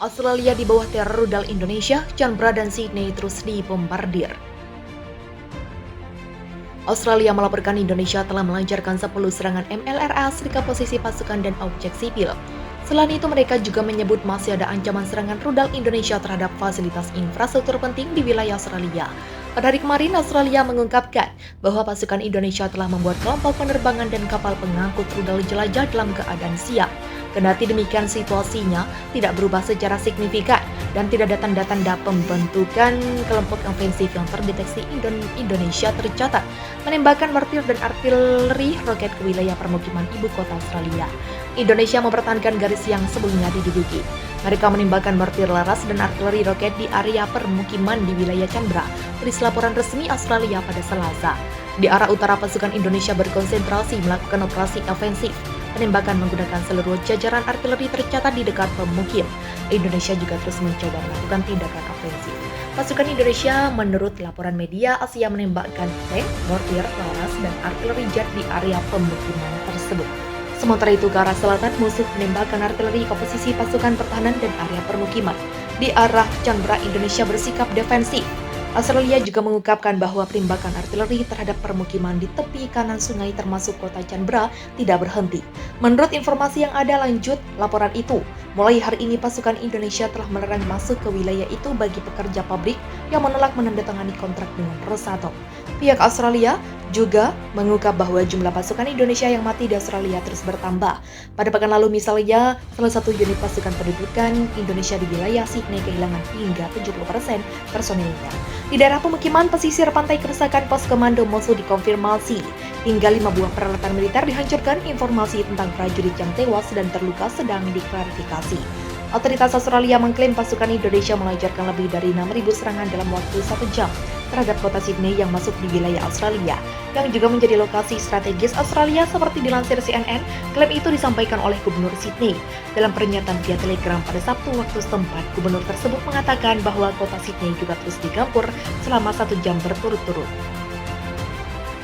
Australia di bawah teror rudal Indonesia, Canberra dan Sydney terus dibombardir. Australia melaporkan Indonesia telah melancarkan 10 serangan MLRS ke posisi pasukan dan objek sipil. Selain itu, mereka juga menyebut masih ada ancaman serangan rudal Indonesia terhadap fasilitas infrastruktur penting di wilayah Australia. Pada hari kemarin, Australia mengungkapkan bahwa pasukan Indonesia telah membuat kelompok penerbangan dan kapal pengangkut rudal jelajah dalam keadaan siap. Kendati demikian, situasinya tidak berubah secara signifikan dan tidak ada tanda-tanda pembentukan kelompok ofensif yang terdeteksi. Indonesia tercatat menembakkan mortir dan artileri roket ke wilayah permukiman ibu kota Australia. Indonesia mempertahankan garis yang sebelumnya diduduki. Mereka menembakkan mortir laras dan artileri roket di area permukiman di wilayah Canberra, tulis laporan resmi Australia pada Selasa. Di arah utara, pasukan Indonesia berkonsentrasi melakukan operasi ofensif. Penembakan menggunakan seluruh jajaran artileri tercatat di dekat pemukim. Indonesia juga terus mencoba melakukan tindakan ofensif. Pasukan Indonesia menurut laporan media Asia menembakkan tank, mortir, laras, dan artileri jet di area pemukiman tersebut. Sementara itu, ke arah selatan, musuh menembakkan artileri ke posisi pasukan pertahanan dan area permukiman. Di arah Canberra, Indonesia bersikap defensif. Australia juga mengungkapkan bahwa penembakan artileri terhadap permukiman di tepi kanan sungai termasuk kota Canberra tidak berhenti. Menurut informasi yang ada, lanjut laporan itu, mulai hari ini pasukan Indonesia telah melarang masuk ke wilayah itu bagi pekerja pabrik yang menolak menandatangani kontrak dengan Rosatom. Pihak Australia juga mengungkap bahwa jumlah pasukan Indonesia yang mati di Australia terus bertambah. Pada pekan lalu misalnya, salah satu unit pasukan pendudukan Indonesia di wilayah Sydney kehilangan hingga 70% personilnya. Di daerah pemukiman pesisir pantai, kerusakan pos komando musuh dikonfirmasi. Hingga 5 buah peralatan militer dihancurkan. Informasi tentang prajurit yang tewas dan terluka sedang diklarifikasi. Otoritas Australia mengklaim pasukan Indonesia melancarkan lebih dari 6.000 serangan dalam waktu 1 jam terhadap kota Sydney yang masuk di wilayah Australia, yang juga menjadi lokasi strategis Australia seperti dilansir CNN. Klaim itu disampaikan oleh Gubernur Sydney. Dalam pernyataan via Telegram pada Sabtu waktu setempat, Gubernur tersebut mengatakan bahwa kota Sydney juga terus digempur selama 1 jam berturut-turut.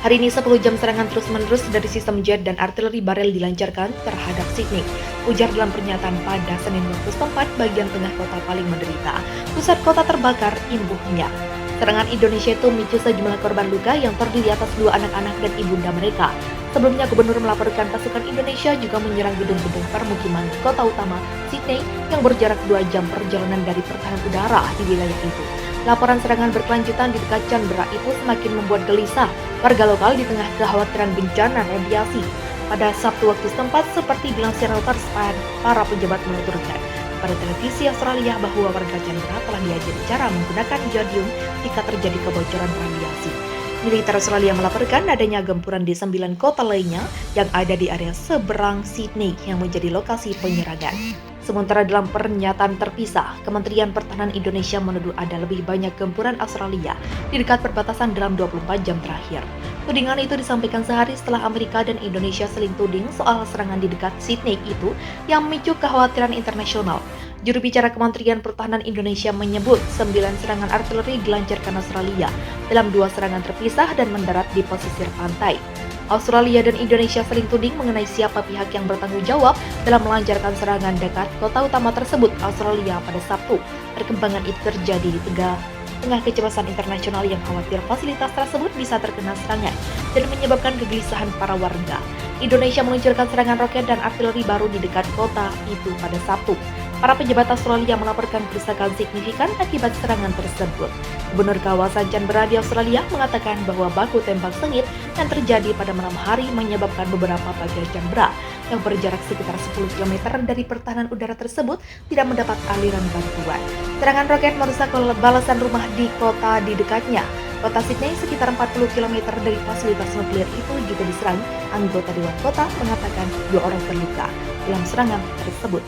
Hari ini 10 jam serangan terus-menerus dari sistem jet dan artileri barel dilancarkan terhadap Sydney. Ujar dalam pernyataan pada Senin waktu setempat, bagian tengah kota paling menderita. Pusat kota terbakar imbuhnya. Serangan Indonesia itu memicu sejumlah korban luka yang terdiri atas 2 anak-anak dan ibunda mereka. Sebelumnya, Gubernur melaporkan pasukan Indonesia juga menyerang gedung-gedung permukiman kota utama Sydney yang berjarak 2 jam perjalanan dari pertahanan udara di wilayah itu. Laporan serangan berkelanjutan di dekat Canberra itu semakin membuat gelisah warga lokal di tengah kekhawatiran bencana radiasi. Pada Sabtu waktu setempat, seperti dilansir Reuters, para pejabat menuturkan pada televisi Australia bahwa warga Canberra telah diajari cara menggunakan jodium jika terjadi kebocoran radiasi. Militer Australia melaporkan adanya gempuran di 9 kota lainnya yang ada di area seberang Sydney yang menjadi lokasi penyerangan. Sementara dalam pernyataan terpisah, Kementerian Pertahanan Indonesia menuduh ada lebih banyak gempuran Australia di dekat perbatasan dalam 24 jam terakhir. Tudingan itu disampaikan sehari setelah Amerika dan Indonesia saling tuding soal serangan di dekat Sydney itu yang memicu kekhawatiran internasional. Juru bicara Kementerian Pertahanan Indonesia menyebut 9 serangan artileri dilancarkan Australia dalam 2 serangan terpisah dan mendarat di pesisir pantai. Australia dan Indonesia saling tuding mengenai siapa pihak yang bertanggung jawab dalam melancarkan serangan dekat kota utama tersebut, Australia, pada Sabtu. Perkembangan itu terjadi di tengah kecemasan internasional yang khawatir fasilitas tersebut bisa terkena serangan dan menyebabkan kegelisahan para warga. Indonesia meluncurkan serangan roket dan artileri baru di dekat kota itu pada Sabtu. Para pejabat Australia melaporkan kerusakan signifikan akibat serangan tersebut. Gubernur kawasan Canberra di Australia mengatakan bahwa baku tembak sengit yang terjadi pada malam hari menyebabkan beberapa bagian Canberra yang berjarak sekitar 10 km dari pertahanan udara tersebut tidak mendapat aliran bantuan. Serangan roket merusak balasan rumah di kota di dekatnya. Kota Sydney sekitar 40 km dari fasilitas nuklir itu juga diserang. Anggota Dewan Kota mengatakan 2 orang terluka dalam serangan tersebut.